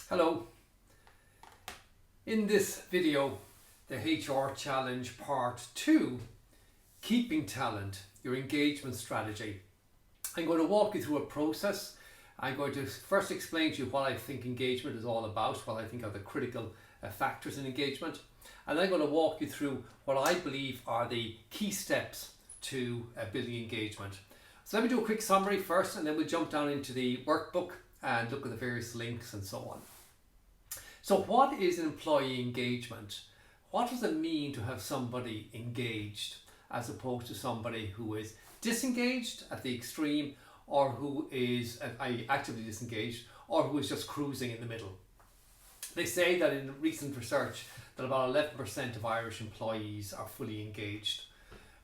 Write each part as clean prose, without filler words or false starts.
Hello. In this video, the HR Challenge Part 2, Keeping Talent, Your Engagement Strategy. I'm going to walk you through a process. I'm going to first explain to you what I think engagement is all about, what I think are the critical factors in engagement. And then I'm going to walk you through what I believe are the key steps to building engagement. So let me do a quick summary first, and then we'll jump down into the workbook and look at the various links and so on. So what is employee engagement? What does it mean to have somebody engaged as opposed to somebody who is disengaged at the extreme, or who is actively disengaged, or who is just cruising in the middle? They say that in recent research that about 11% of Irish employees are fully engaged,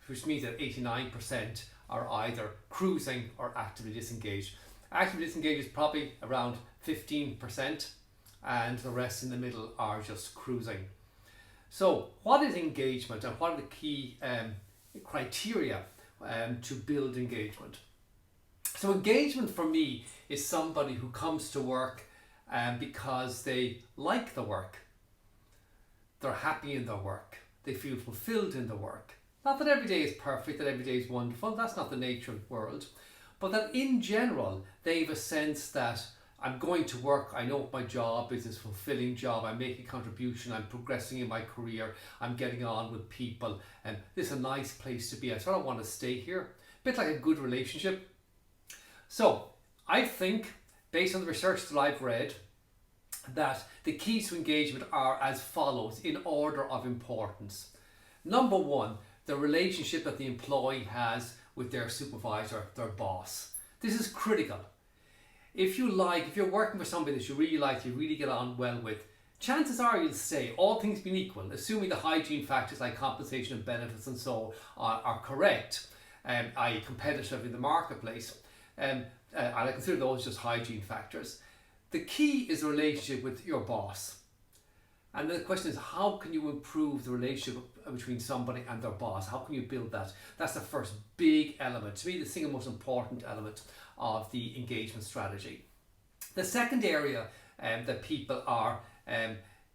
which means that 89% are either cruising or actively disengaged. Actively disengaged is probably around 15%, and the rest in the middle are just cruising. So what is engagement, and what are the key criteria to build engagement? So engagement for me is somebody who comes to work because they like the work, they're happy in their work, they feel fulfilled in the work. Not that every day is perfect, that every day is wonderful, that's not the nature of the world, but that in general they have a sense that I'm going to work, I know what my job is, it's a fulfilling job, I'm making a contribution, I'm progressing in my career, I'm getting on with people, and this is a nice place to be. I sort of want to stay here. A bit like a good relationship. So I think, based on the research that I've read, that the keys to engagement are as follows in order of importance. Number one, the relationship that the employee has with their supervisor, their boss. This is critical. If you're working for somebody that you really like, you really get on well with, chances are you'll stay, all things being equal, assuming the hygiene factors like compensation and benefits and so on are correct, i.e. competitive in the marketplace, and I consider those just hygiene factors. The key is the relationship with your boss. And the question is, how can you improve the relationship between somebody and their boss? How can you build that? That's the first big element, to me the single most important element of the engagement strategy. The second area that people are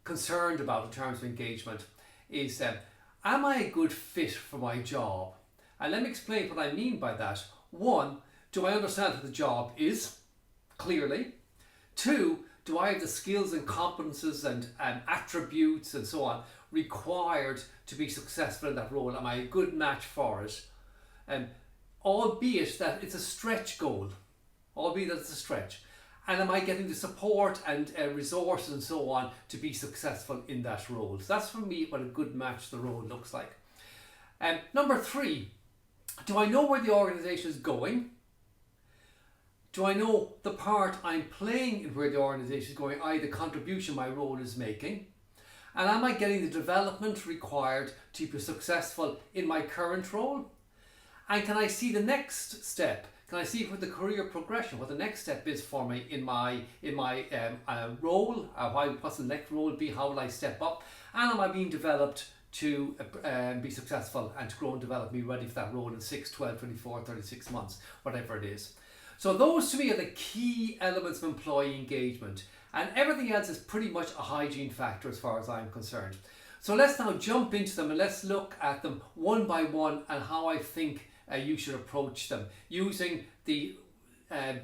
concerned about in terms of engagement is, am I a good fit for my job? And let me explain what I mean by that. One, do I understand what the job is clearly? Two, do I have the skills and competences and attributes and so on required to be successful in that role? Am I a good match for it? Albeit that it's a stretch goal, albeit that it's a stretch. And am I getting the support and resources and so on to be successful in that role? So that's for me what a good match the role looks like. Number three, do I know where the organisation is going? Do I know the part I'm playing in where the organisation is going, i.e. the contribution my role is making? And am I getting the development required to be successful in my current role? And can I see the next step? Can I see what the career progression, what the next step is for me in my role? What's the next role be? How will I step up? And am I being developed to be successful and to grow and develop, me ready for that role in 6, 12, 24, 36 months, whatever it is. So those to me are the key elements of employee engagement, and everything else is pretty much a hygiene factor as far as I'm concerned. So let's now jump into them and let's look at them one by one and how I think you should approach them, using the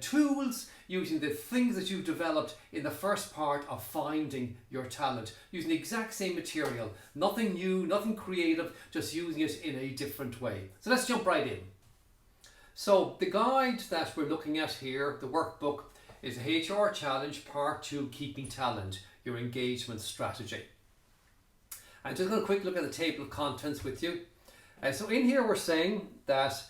tools, using the things that you've developed in the first part of finding your talent, using the exact same material, nothing new, nothing creative, just using it in a different way. So let's jump right in. So the guide that we're looking at here, the workbook, is HR Challenge Part 2, Keeping Talent, Your Engagement Strategy. I'm just going to quick look at the table of contents with you. So in here we're saying that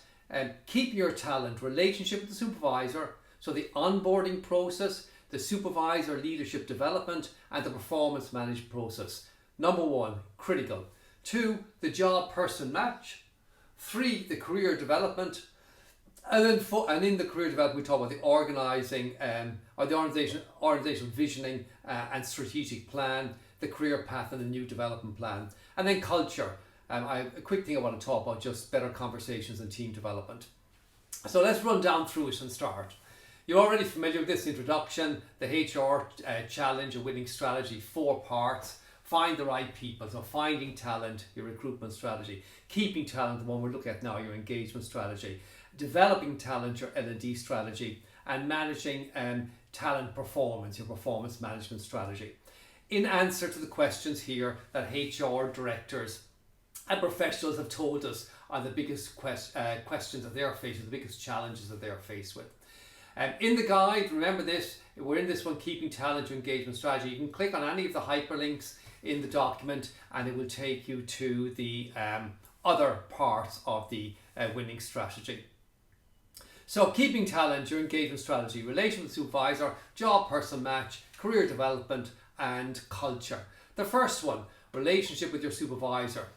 keep your talent, relationship with the supervisor, so the onboarding process, the supervisor leadership development, and the performance management process. Number one, critical. Two, the job person match. Three, the career development. And then in the career development, we talk about the organising or the organizational visioning and strategic plan, the career path and the new development plan. And then culture. A quick thing I want to talk about, just better conversations and team development. So let's run down through it and start. You're already familiar with this introduction, the HR challenge, a winning strategy, 4 parts. Find the right people, so finding talent, your recruitment strategy. Keeping talent, the one we're looking at now, your engagement strategy. Developing talent, your L&D strategy. And managing talent performance, your performance management strategy. In answer to the questions here that HR directors and professionals have told us are the biggest questions that they're facing, the biggest challenges that they're faced with. In the guide, remember this, we're in this one, Keeping Talent, Your Engagement Strategy. You can click on any of the hyperlinks in the document and it will take you to the other parts of the winning strategy. So keeping talent, your engagement strategy, relation with supervisor, job person match, career development and culture. The first one, relationship with your supervisor.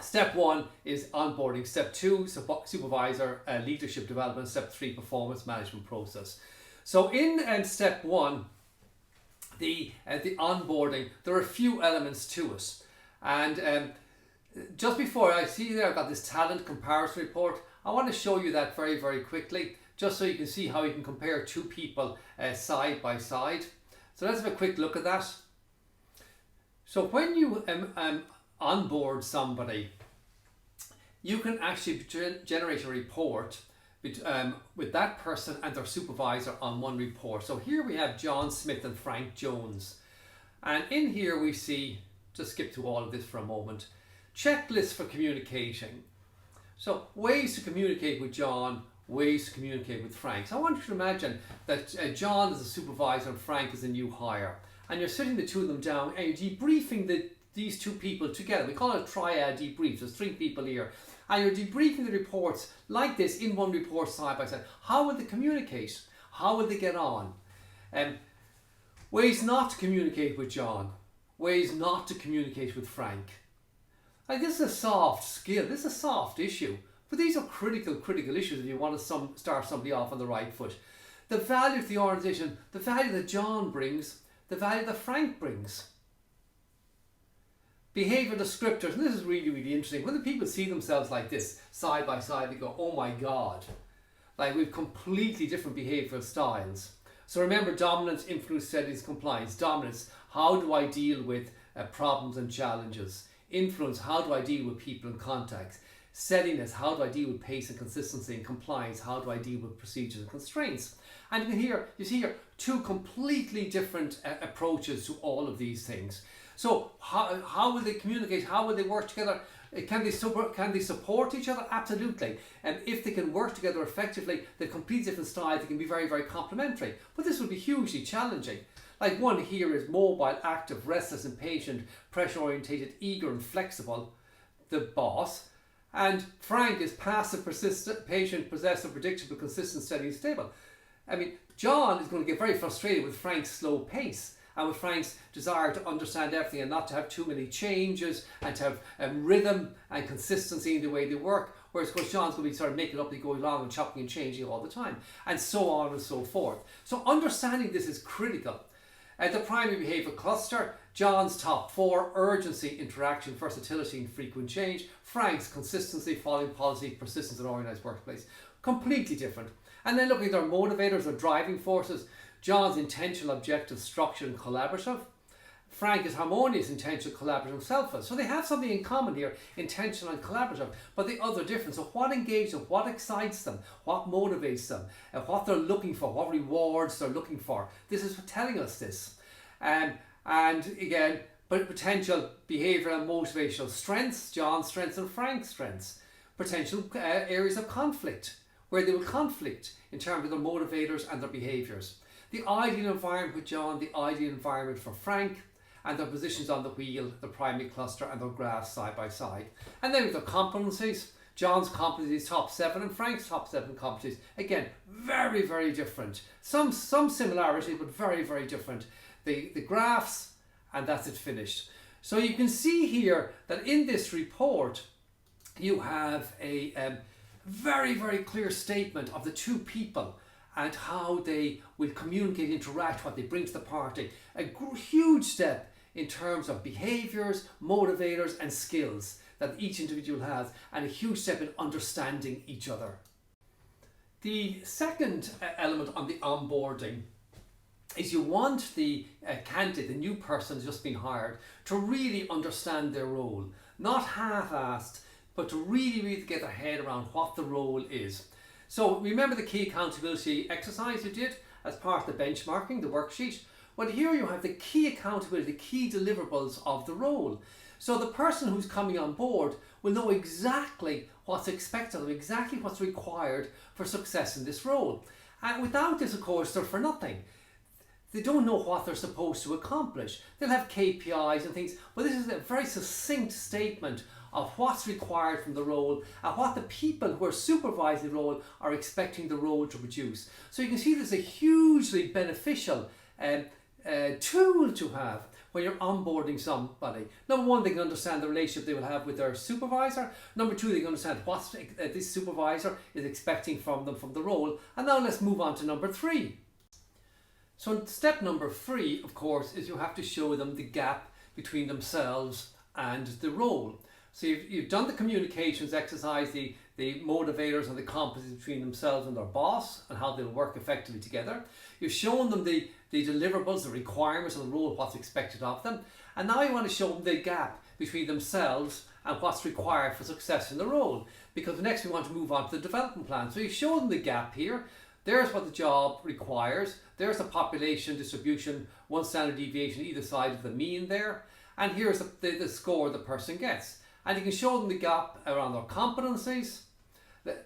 Step 1 is onboarding. Step 2, supervisor leadership development. Step 3, performance management process. So in step 1, the onboarding, there are a few elements to it. And just before I see there, I've got this talent comparison report. I want to show you that very, very quickly, just so you can see how you can compare 2 people side by side. So let's have a quick look at that. So when you onboard somebody, you can actually generate a report with that person and their supervisor on one report. So here we have John Smith and Frank Jones. And in here we see, just skip to all of this for a moment, checklist for communicating. So ways to communicate with John, ways to communicate with Frank. So I want you to imagine that John is a supervisor and Frank is a new hire. And you're sitting the 2 of them down and you're debriefing these 2 people together. We call it a triad debrief. There's 3 people here. And you're debriefing the reports like this in one report side by side. How will they communicate? How will they get on? Ways not to communicate with John. Ways not to communicate with Frank. Like, this is a soft skill, this is a soft issue, but these are critical issues if you want to start somebody off on the right foot. The value of the organisation, the value that John brings, the value that Frank brings. Behaviour descriptors, and this is really, really interesting. When the people see themselves like this, side by side, they go, oh my God. Like, we've completely different behavioural styles. So remember, dominance, influence, steadiness, compliance. Dominance, how do I deal with problems and challenges? Influence, how do I deal with people and contacts? Steadiness, how do I deal with pace and consistency? And compliance, how do I deal with procedures and constraints? And you see here 2 completely different approaches to all of these things. So how will they communicate? How will they work together? Can they support each other? Absolutely. And if they can work together effectively, they're completely different styles. They can be very, very complementary. But this will be hugely challenging. Like, one here is mobile, active, restless, impatient, pressure-orientated, eager and flexible, the boss. And Frank is passive, persistent, patient, possessive, predictable, consistent, steady and stable. I mean, John is going to get very frustrated with Frank's slow pace and with Frank's desire to understand everything and not to have too many changes and to have rhythm and consistency in the way they work. Whereas, of course, John's going to be sort of making up as he goes along and chopping and changing all the time, and so on and so forth. So understanding this is critical. The primary behaviour cluster, John's top 4, urgency, interaction, versatility and frequent change. Frank's consistency, following policy, persistence and organised workplace. Completely different. And then looking at their motivators or driving forces, John's intentional, objective, structured and collaborative. Frank is harmonious, intentional, collaborative, selfless. So they have something in common here, intentional and collaborative, but the other different. So what engages them, what excites them, what motivates them, and what they're looking for, what rewards they're looking for. This is telling us this. And again, but potential behavioural and motivational strengths, John's strengths and Frank's strengths. Potential areas of conflict, where they will conflict in terms of their motivators and their behaviours. The ideal environment with John, the ideal environment for Frank, and their positions on the wheel, the primary cluster and their graphs side by side. And then with the competencies, John's competencies top 7 and Frank's top 7 competencies. Again, very, very different. Some similarity, but very, very different. The graphs, and that's it, finished. So you can see here that in this report, you have a very, very clear statement of the 2 people and how they will communicate, interact, what they bring to the party. A huge step in terms of behaviours, motivators and skills that each individual has, and a huge step in understanding each other. The second element on the onboarding is you want the candidate, the new person who's just been hired, to really understand their role. Not half-assed, but to really get their head around what the role is. So remember the key accountability exercise you did as part of the benchmarking, the worksheet? Well, here you have the key accountability, the key deliverables of the role. So the person who's coming on board will know exactly what's expected of them, exactly what's required for success in this role. And without this, of course, they're for nothing. They don't know what they're supposed to accomplish. They'll have KPIs and things, but this is a very succinct statement of what's required from the role and what the people who are supervising the role are expecting the role to produce. So you can see there's a hugely beneficial tool to have when you're onboarding somebody. Number one, they can understand the relationship they will have with their supervisor. Number two, they can understand what this supervisor is expecting from them from the role. And now let's move on to number three. So step number three, of course, is you have to show them the gap between themselves and the role. So you've done the communications exercise, the motivators and the competencies between themselves and their boss and how they'll work effectively together. You've shown them the deliverables, the requirements of the role, what's expected of them. And now you want to show them the gap between themselves and what's required for success in the role. Because next we want to move on to the development plan. So you show them the gap here. There's what the job requires. There's the population distribution, one standard deviation either side of the mean there. And here's the score the person gets. And you can show them the gap around their competencies.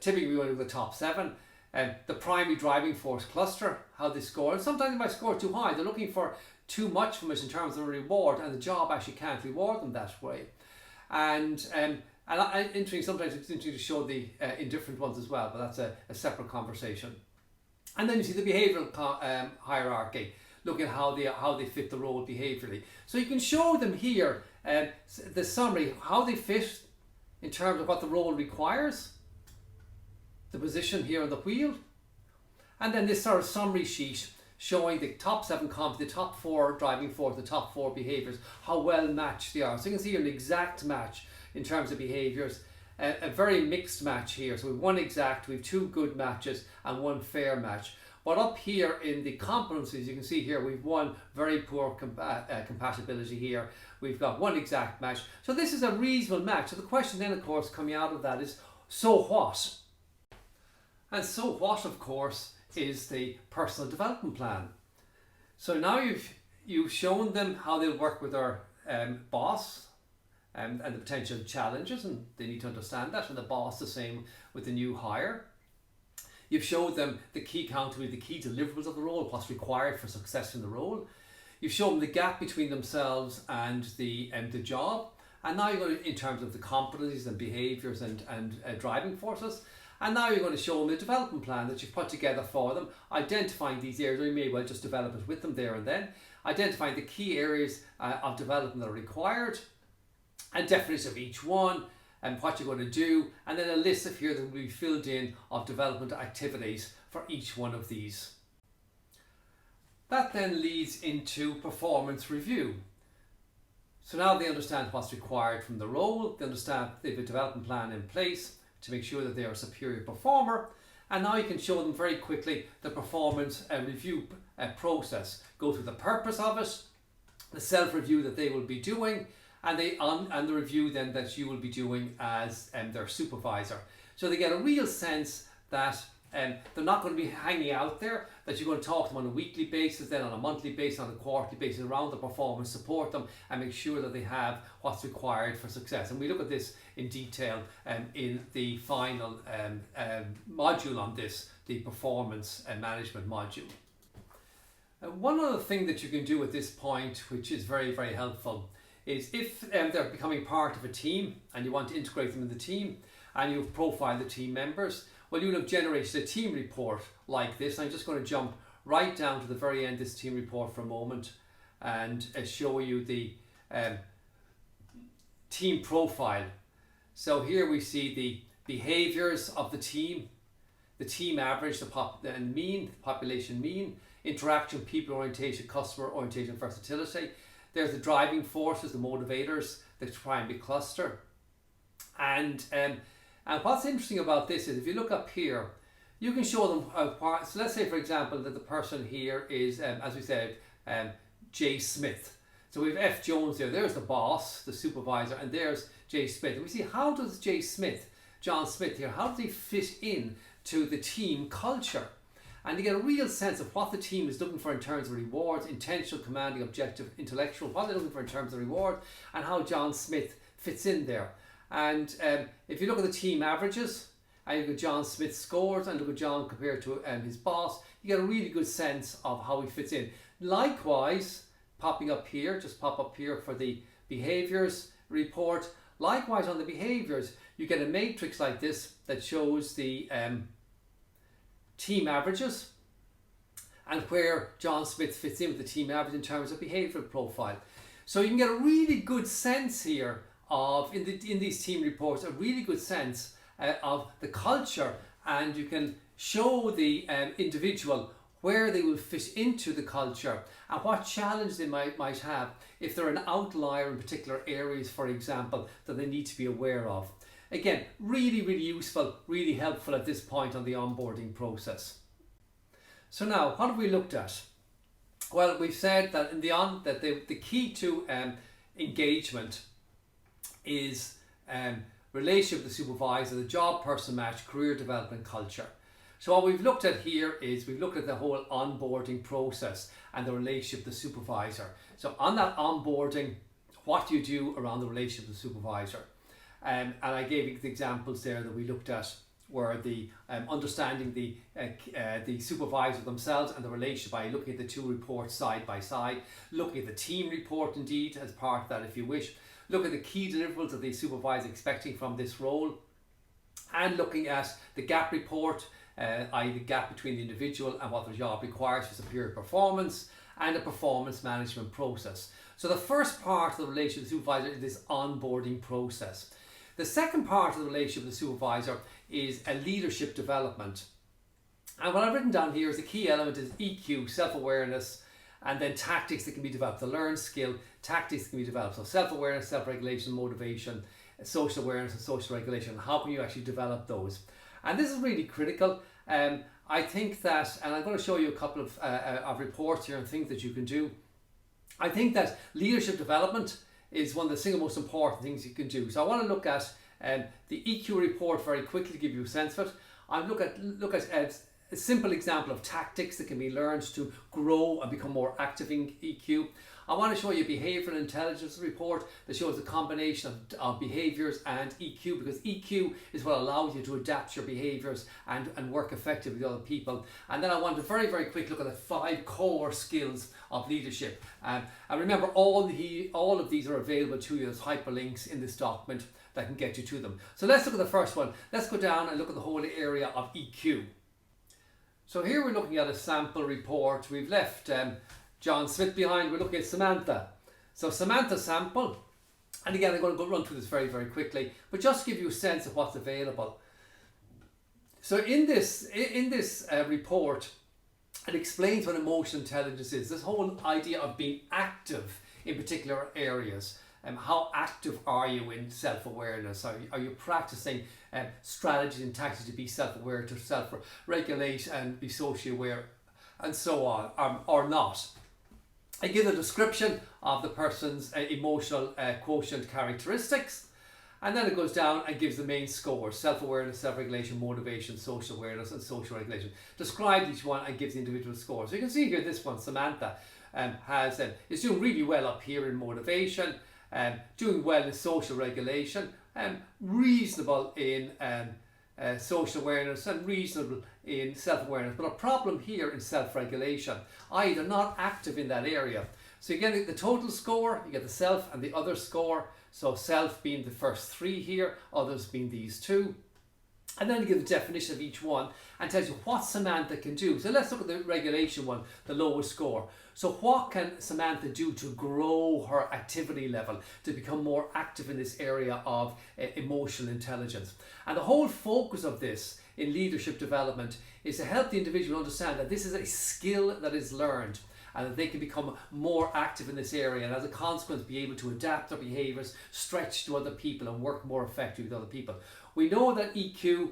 Typically we want to do the top 7. The primary driving force cluster, how they score. And sometimes they might score too high. They're looking for too much from us in terms of a reward, and the job actually can't reward them that way. And interesting, sometimes it's interesting to show the indifferent ones as well, but that's a separate conversation. And then you see the behavioural hierarchy, look at how they fit the role behaviourally. So you can show them here the summary, how they fit in terms of what the role requires, the position here on the wheel, and then this sort of summary sheet showing the top 7 comps, the top 4 driving force, the top 4 behaviours, how well matched they are. So you can see here an exact match in terms of behaviours. A very mixed match here. So we have one exact, we have 2 good matches and 1 fair match. But up here in the competencies, you can see here we've 1 very poor compatibility here. We've got 1 exact match. So this is a reasonable match. So the question then, of course, coming out of that is, so what? And so what, of course, is the personal development plan. So now you've shown them how they'll work with their boss, and the potential challenges, and they need to understand that, and the boss the same with the new hire. You've showed them the key accountability, the key deliverables of the role, what's required for success in the role. You've shown them the gap between themselves and the job, and now you're going to, in terms of the competencies and behaviours and driving forces, and now you're going to show them the development plan that you've put together for them, identifying these areas, or you may well just develop it with them there and then, identifying the key areas of development that are required, and definition of each one, and what you're going to do, and then a list of here that will be filled in of development activities for each one of these. That then leads into performance review. So now they understand what's required from the role, they understand they have a development plan in place to make sure that they are a superior performer, and now you can show them very quickly the performance review process. Go through the purpose of it, the self-review that they will be doing, and the review then that you will be doing as their supervisor. So they get a real sense that they're not going to be hanging out there, that you're going to talk to them on a weekly basis, then on a monthly basis, on a quarterly basis around the performance, support them and make sure that they have what's required for success. And we look at this in detail in the final module on this, the performance management module. One other thing that you can do at this point, which is very, very helpful, is if they're becoming part of a team and you want to integrate them in the team and you've profiled the team members, well, you'll have generated a team report like this. I'm just going to jump right down to the very end of this team report for a moment and show you the team profile. So here we see the behaviors of the team average, the mean, population mean, interaction, people orientation, customer orientation, versatility. There's the driving forces, the motivators, the primary cluster. And what's interesting about this is if you look up here, you can show them so let's say, for example, that the person here is, as we said, J. Smith. So we have F. Jones there. There's the boss, the supervisor, and there's J. Smith. And we see, how does J. Smith, John Smith here, how does he fit in to the team culture? And you get a real sense of what the team is looking for in terms of rewards, intentional, commanding, objective, intellectual, what they're looking for in terms of reward, and how John Smith fits in there. And if you look at the team averages, and you look at John Smith's scores, and look at John compared to his boss, you get a really good sense of how he fits in. Likewise, popping up here, just pop up here for the behaviours report. Likewise, on the behaviours, you get a matrix like this that shows the team averages and where John Smith fits in with the team average in terms of behavioural profile. So you can get a really good sense here of, in these team reports, a really good sense of the culture, and you can show the individual where they will fit into the culture and what challenge they might have if they're an outlier in particular areas, for example, that they need to be aware of. Again, really, really useful, really helpful at this point on the onboarding process. So now, what have we looked at? Well, we've said that the key to engagement is relationship with the supervisor, the job person match, career development, culture. So what we've looked at here is we've looked at the whole onboarding process and the relationship with the supervisor. So on that onboarding, what do you do around the relationship with the supervisor? And I gave you the examples there that we looked at, were the understanding the supervisor themselves and the relationship by looking at the two reports side by side, looking at the team report indeed as part of that if you wish, look at the key deliverables that the supervisor expecting from this role, and looking at the gap report, i.e. the gap between the individual and what the job requires for superior performance, and a performance management process. So the first part of the relationship with the supervisor is this onboarding process. The second part of the relationship with the supervisor is a leadership development. And what I've written down here is the key element is EQ, self-awareness, and then tactics that can be developed. The learned skill, tactics that can be developed. So self-awareness, self-regulation, motivation, social awareness and social regulation. How can you actually develop those? And this is really critical. I think that, and I'm going to show you a couple of reports here and things that you can do. I think that leadership development is one of the single most important things you can do. So I want to look at the EQ report very quickly to give you a sense of it. I look at a simple example of tactics that can be learned to grow and become more active in EQ. I want to show you a behavioural intelligence report that shows a combination of behaviours and EQ, because EQ is what allows you to adapt your behaviours and work effectively with other people. And then I want to very, very quick look at the 5 core skills of leadership. And remember, all of these are available to you as hyperlinks in this document that can get you to them. So let's look at the first one. Let's go down and look at the whole area of EQ. So here we're looking at a sample report. We've left John Smith behind. We're looking at Samantha. So Samantha's sample, and again I'm going to run through this very, very quickly, but just to give you a sense of what's available. So in this report, it explains what emotional intelligence is. This whole idea of being active in particular areas. How active are you in self-awareness? Are you practicing strategies and tactics to be self-aware, to self-regulate and be socially aware, and so on, or not? I give a description of the person's emotional quotient characteristics, and then it goes down and gives the main scores: self-awareness, self-regulation, motivation, social awareness and social regulation. Describes each one and gives the individual scores. So you can see here this one, Samantha, is doing really well up here in motivation, doing well in social regulation, reasonable in social awareness and reasonable in self-awareness, but a problem here in self-regulation, i.e. they're not active in that area. So you get the total score, you get the self and the other score, so self being the first 3 here, others being these 2. And then you give the definition of each one and tells you what Samantha can do. So let's look at the regulation one, the lowest score. So what can Samantha do to grow her activity level, to become more active in this area of emotional intelligence? And the whole focus of this in leadership development is to help the individual understand that this is a skill that is learned, and that they can become more active in this area, and as a consequence be able to adapt their behaviours, stretch to other people and work more effectively with other people. We know that EQ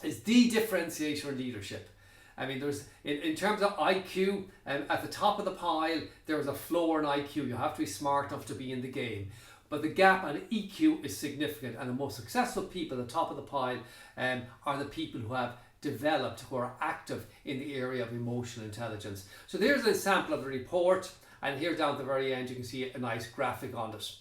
is the differentiation of leadership. I mean, there's in terms of IQ, at the top of the pile, there's a floor in IQ. You have to be smart enough to be in the game. But the gap on EQ is significant, and the most successful people at the top of the pile are the people who have developed, who are active in the area of emotional intelligence. So there's a sample of the report, and here down at the very end you can see a nice graphic on it.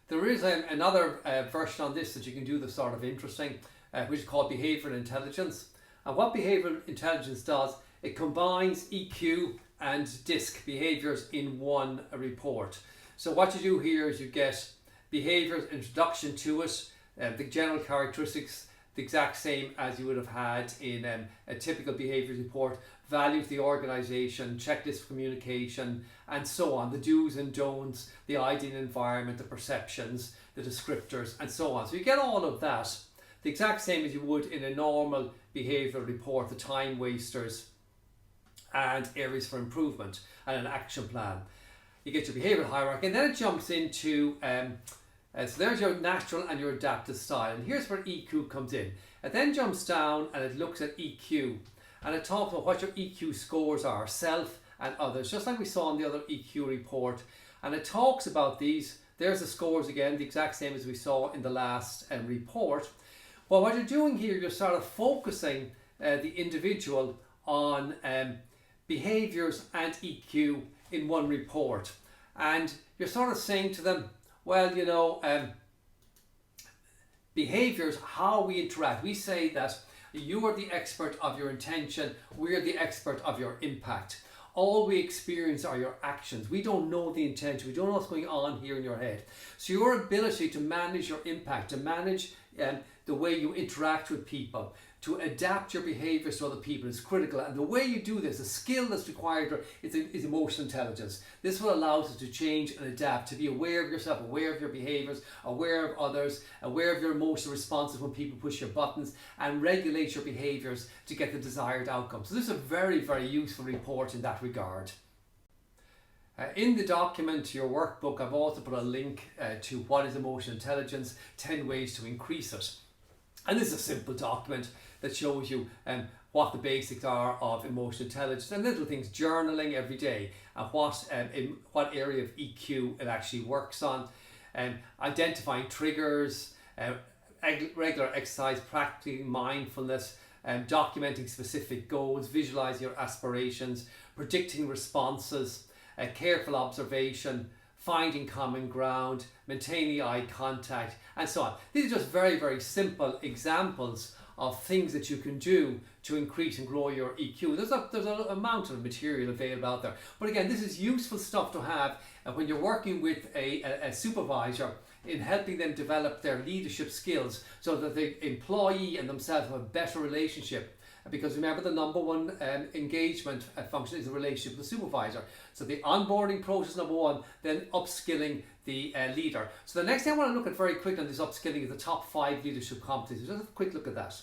There is another version on this that you can do that's sort of interesting, which is called behavioural intelligence. And what behavioural intelligence does, it combines EQ and DISC behaviours in one report. So what you do here is you get behaviours, introduction to it, the general characteristics, the exact same as you would have had in a typical behaviours report, value of the organisation, checklist of communication, and so on, the do's and don'ts, the ideal environment, the perceptions, the descriptors, and so on. So you get all of that, the exact same as you would in a normal behavioural report, the time wasters and areas for improvement and an action plan. You get your behavioural hierarchy, and then it jumps into, so there's your natural and your adaptive style, and here's where EQ comes in. It then jumps down and it looks at EQ, and it talks about what your EQ scores are, self and others, just like we saw in the other EQ report, and it talks about these. There's the scores again, the exact same as we saw in the last report. Well, what you're doing here, you're sort of focusing the individual on behaviours and EQ in one report, and you're sort of saying to them, well, you know, behaviours, how we interact. We say that you are the expert of your intention, we're the expert of your impact. All we experience are your actions. We don't know the intention, we don't know what's going on here in your head. So your ability to manage your impact, to manage the way you interact with people, to adapt your behaviours to other people is critical. And the way you do this, the skill that's required is emotional intelligence. This will allow us to change and adapt, to be aware of yourself, aware of your behaviours, aware of others, aware of your emotional responses when people push your buttons, and regulate your behaviours to get the desired outcome. So this is a very, very useful report in that regard. In the document, your workbook, I've also put a link to what is emotional intelligence, 10 ways to increase it. And this is a simple document that shows you what the basics are of emotional intelligence, and little things, journaling every day, and what area of EQ it actually works on, identifying triggers, regular exercise, practicing mindfulness, documenting specific goals, visualising your aspirations, predicting responses, careful observation, finding common ground, maintaining eye contact, and so on. These are just very, very simple examples of things that you can do to increase and grow your EQ. There's an amount of material available out there. But again, this is useful stuff to have when you're working with a supervisor in helping them develop their leadership skills so that the employee and themselves have a better relationship. Because remember, the number one engagement function is a relationship with the supervisor. So the onboarding process, number one, then upskilling the leader. So the next thing I want to look at very quickly on this upskilling is the top 5 leadership competencies. Just have a quick look at that.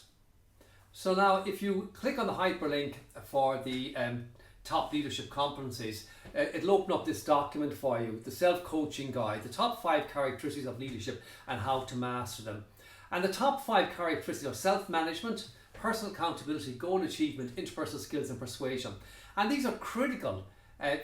So now if you click on the hyperlink for the top leadership competencies, it'll open up this document for you, the self-coaching guide, the top 5 characteristics of leadership and how to master them. And the top 5 characteristics are self-management, personal accountability, goal achievement, interpersonal skills and persuasion. And these are critical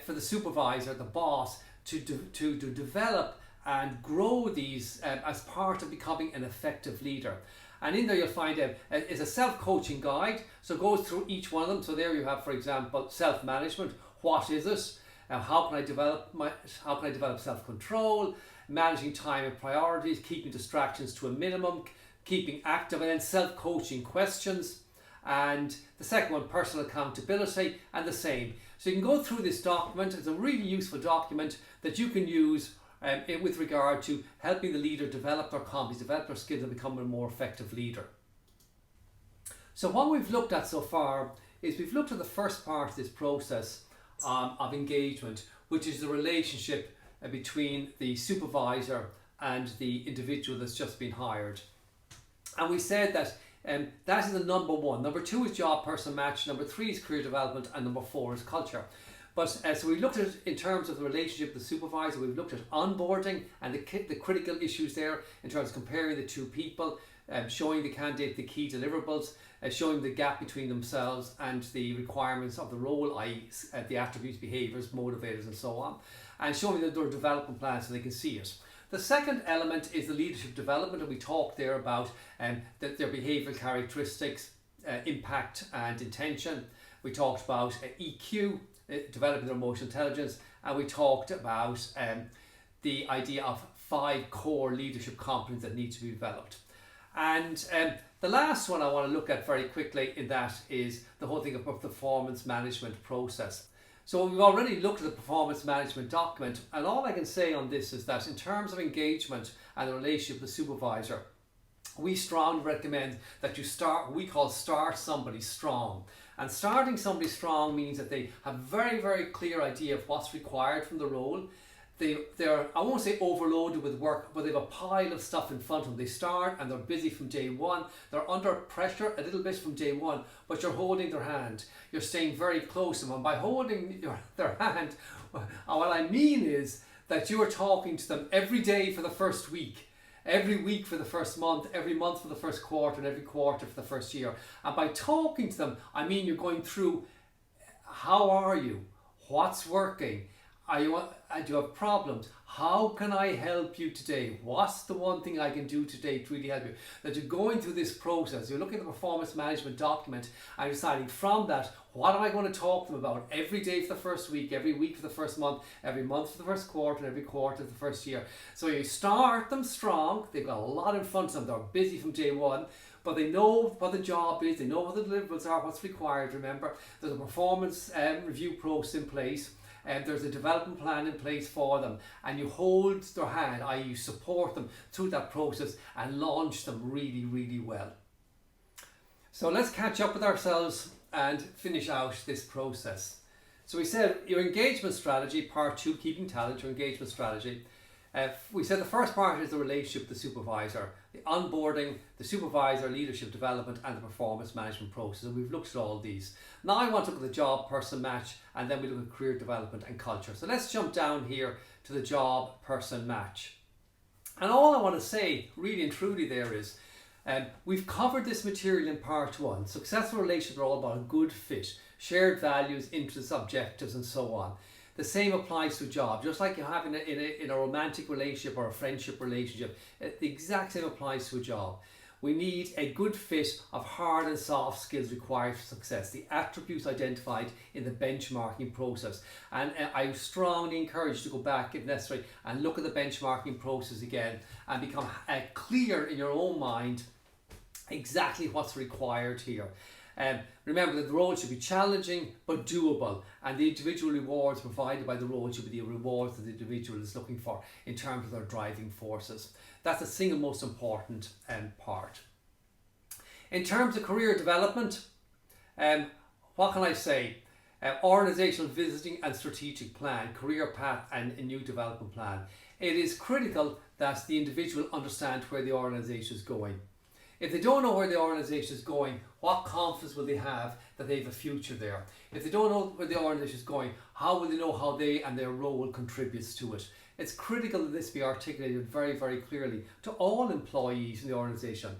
for the supervisor, the boss, to develop and grow these as part of becoming an effective leader. And in there you'll find it's a self-coaching guide, so it goes through each one of them. So there you have, for example, self-management. What is it? How can I develop self-control? Managing time and priorities, keeping distractions to a minimum, keeping active, and then self-coaching questions. And the second one, personal accountability, and the same. So you can go through this document. It's a really useful document that you can use with regard to helping the leader develop their competencies, develop their skills, and become a more effective leader. So what we've looked at so far is we've looked at the first part of this process of engagement, which is the relationship between the supervisor and the individual that's just been hired. And we said that that is the number one. Number 2 is job person match. Number 3 is career development, and number 4 is culture. But so we looked at it in terms of the relationship with the supervisor. We've looked at onboarding and the critical issues there in terms of comparing the two people. showing the candidate the key deliverables, showing the gap between themselves and the requirements of the role, i.e. The attributes, behaviours, motivators and so on, and showing them their development plan so they can see it. The second element is the leadership development, and we talked there about their behavioural characteristics, impact and intention. We talked about EQ, developing their emotional intelligence, and we talked about the idea of 5 core leadership competencies that need to be developed. And the last one I want to look at very quickly in that is the whole thing about the performance management process. So we've already looked at the performance management document, and all I can say on this is that in terms of engagement and the relationship with the supervisor, we strongly recommend that you start what we call start somebody strong. And starting somebody strong means that they have a very, very clear idea of what's required from the role. They're, I won't say overloaded with work, but they have a pile of stuff in front of them. They start and they're busy from day one. They're under pressure a little bit from day one, but you're holding their hand. You're staying very close to them. And by holding their hand, what I mean is that you are talking to them every day for the first week, every week for the first month, every month for the first quarter, and every quarter for the first year. And by talking to them, I mean you're going through, how are you? What's working? Do you have problems? How can I help you today? What's the one thing I can do today to really help you? That you're going through this process, you're looking at the performance management document and deciding from that, what am I going to talk to them about every day for the first week, every week for the first month, every month for the first quarter, and every quarter for the first year. So you start them strong, they've got a lot in front of them, they're busy from day one, but they know what the job is, they know what the deliverables are, what's required. Remember, there's a performance review process in place. And there's a development plan in place for them, and you hold their hand, i.e. you support them through that process and launch them really, really well. So let's catch up with ourselves and finish out this process. So we said your engagement strategy, part 2, keeping talent, your engagement strategy. We said the first part is the relationship with the supervisor, the onboarding, the supervisor, leadership development, and the performance management process. And we've looked at all these. Now I want to look at the job person match, and then we look at career development and culture. So let's jump down here to the job person match. And all I want to say, really and truly, there is, we've covered this material in part 1. Successful relationships are all about a good fit, shared values, interests, objectives, and so on. The same applies to a job. Just like you have in a romantic relationship or a friendship relationship, the exact same applies to a job. We need a good fit of hard and soft skills required for success, the attributes identified in the benchmarking process. And I strongly encourage you to go back, if necessary, and look at the benchmarking process again and become clear in your own mind exactly what's required here. Remember that the role should be challenging but doable, and the individual rewards provided by the role should be the rewards that the individual is looking for in terms of their driving forces. That's the single most important part. In terms of career development, what can I say? Organisational visiting and strategic plan, career path and a new development plan. It is critical that the individual understand where the organisation is going. If they don't know where the organisation is going, what confidence will they have that they have a future there? If they don't know where the organisation is going, how will they know how they and their role contributes to it? It's critical that this be articulated very, very clearly to all employees in the organisation.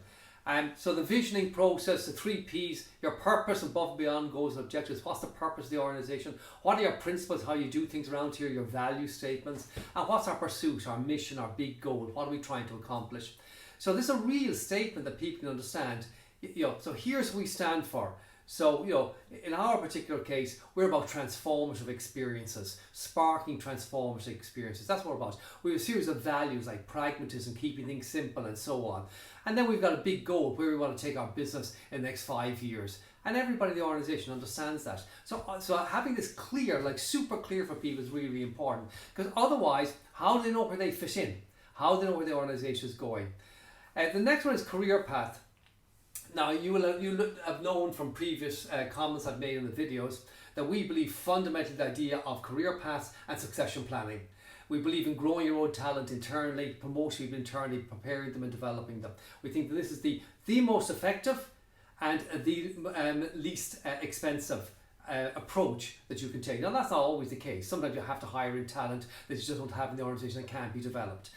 So the visioning process, the 3 Ps, your purpose, above and beyond goals and objectives. What's the purpose of the organisation? What are your principles, how you do things around here, your value statements? And what's our pursuit, our mission, our big goal? What are we trying to accomplish? So this is a real statement that people can understand. So here's what we stand for. So, in our particular case, we're about transformative experiences, sparking transformative experiences. That's what we're about. We have a series of values like pragmatism, keeping things simple, and so on. And then we've got a big goal where we want to take our business in the next 5 years. And everybody in the organisation understands that. So having this clear, like super clear for people is really, really important. Because otherwise, how do they know where they fit in? How do they know where the organisation is going? The next one is career path. Now, you have known from previous comments I've made in the videos that we believe fundamentally the idea of career paths and succession planning. We believe in growing your own talent internally, promoting people internally, preparing them and developing them. We think that this is the most effective and the least expensive approach that you can take. Now, that's not always the case. Sometimes you have to hire in talent that you just don't have in the organisation and can't be developed.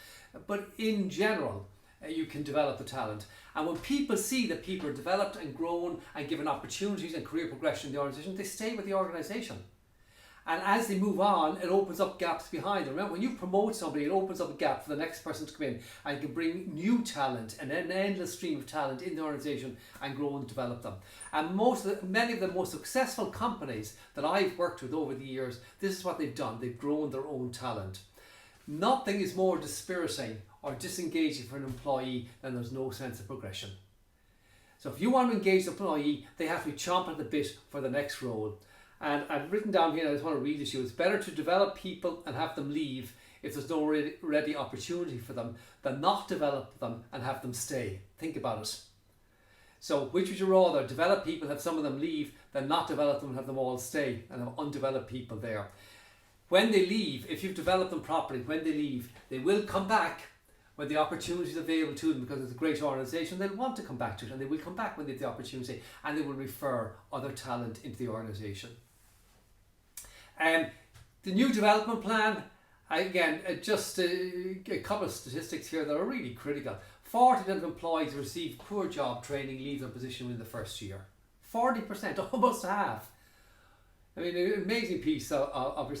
But in general, you can develop the talent. And when people see that people are developed and grown and given opportunities and career progression in the organisation, they stay with the organisation. And as they move on, it opens up gaps behind them. Remember, when you promote somebody, it opens up a gap for the next person to come in and can bring new talent and an endless stream of talent in the organisation and grow and develop them. And many of the most successful companies that I've worked with over the years, this is what they've done. They've grown their own talent. Nothing is more dispiriting or disengaging for an employee than there's no sense of progression. So if you want to engage the employee, they have to be chomping at the bit for the next role. And I've written down here, I just want to read this to you. It's better to develop people and have them leave if there's no ready opportunity for them than not develop them and have them stay. Think about it. So which would you rather? Develop people, have some of them leave, than not develop them and have them all stay and have undeveloped people there. When they leave, if you've developed them properly, when they leave, they will come back when the opportunity is available to them, because it's a great organisation. They'll want to come back to it, and they will come back when they have the opportunity, and they will refer other talent into the organisation. The new development plan, again, just a couple of statistics here that are really critical. 40% of employees who receive poor job training leave their position within the first year. 40%, almost half. I mean, an amazing piece of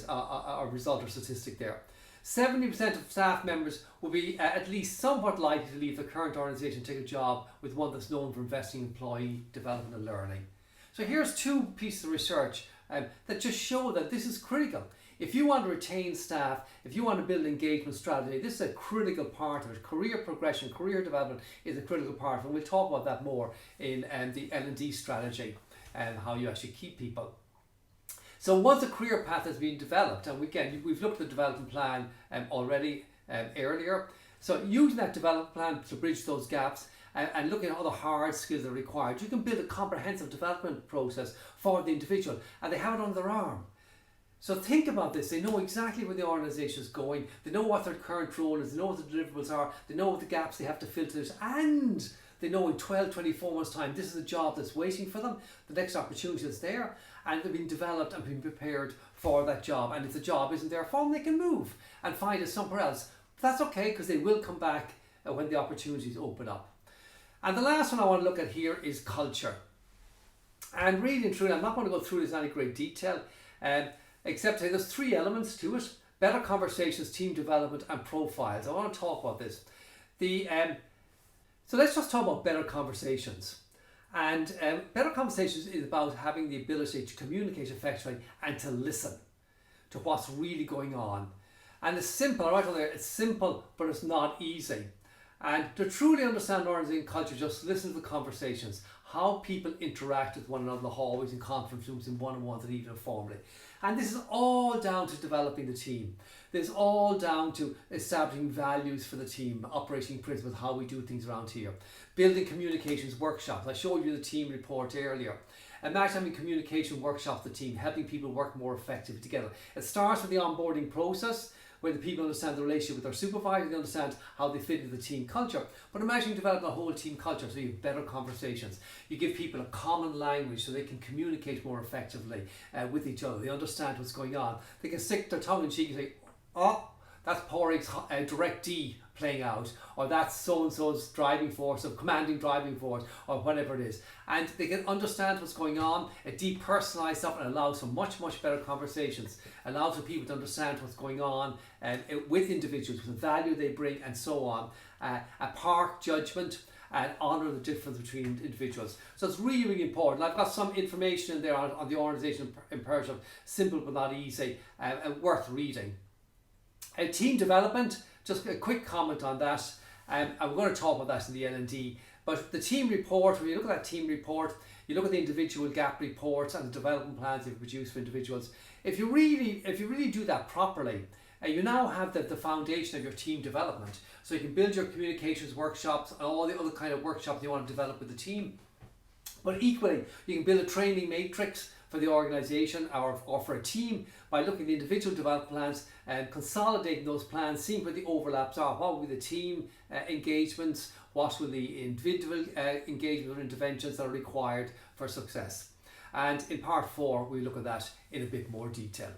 result or statistic there. 70% of staff members will be at least somewhat likely to leave the current organisation and take a job with one that's known for investing in employee development and learning. So here's two pieces of research that just show that this is critical. If you want to retain staff, if you want to build an engagement strategy, this is a critical part of it. Career progression, career development is a critical part of it. And we'll talk about that more in the L&D strategy and how you actually keep people. So once a career path has been developed, and again, we've looked at the development plan already earlier. So using that development plan to bridge those gaps, and looking at other hard skills that are required, you can build a comprehensive development process for the individual, and they have it under their arm. So think about this. They know exactly where the organisation is going, they know what their current role is, they know what the deliverables are, they know what the gaps they have to fill to this, and they know in 12, 24 months time this is a job that's waiting for them, the next opportunity is there, and they've been developed and been prepared for that job. And if the job isn't there for them, they can move and find it somewhere else. But that's okay, because they will come back when the opportunities open up. And the last one I want to look at here is culture. And really and truly, I'm not going to go through this in any great detail, except to say there's three elements to it: better conversations, team development, and profiles. I want to talk about this. So let's just talk about better conversations. And better conversations is about having the ability to communicate effectively and to listen to what's really going on. And it's simple, right on there, it's simple, but it's not easy. And to truly understand organization culture, just listen to the conversations, how people interact with one another in the hallways, in conference rooms, in one-on-ones, and even informally. And this is all down to developing the team. This is all down to establishing values for the team, operating principles, how we do things around here. Building communications workshops. I showed you the team report earlier. Imagine having communication workshops with the team, helping people work more effectively together. It starts with the onboarding process, where the people understand the relationship with their supervisor, they understand how they fit into the team culture. But imagine developing a whole team culture so you have better conversations. You give people a common language so they can communicate more effectively with each other. They understand what's going on. They can stick their tongue in cheek and say, oh, that's Porrick's direct D playing out, or that's so-and-so's driving force, or commanding driving force, or whatever it is. And they can understand what's going on. It depersonalizes stuff and allows for much, much better conversations. Allows for people to understand what's going on with individuals, with the value they bring, and so on. A park judgment and honour the difference between individuals. So it's really, really important. I've got some information in there on the organisation imperative, simple but not easy, and worth reading. Team development, just a quick comment on that. I'm going to talk about that in the L&D. But the team report, when you look at that team report, you look at the individual gap reports and the development plans you've produced for individuals. If you really do that properly, you now have the foundation of your team development. So you can build your communications workshops and all the other kind of workshops you want to develop with the team. But equally, you can build a training matrix for the organisation or for a team by looking at the individual development plans and consolidating those plans, seeing where the overlaps are. What will be the team engagements? What will the individual engagement or interventions that are required for success? And in part 4, we look at that in a bit more detail.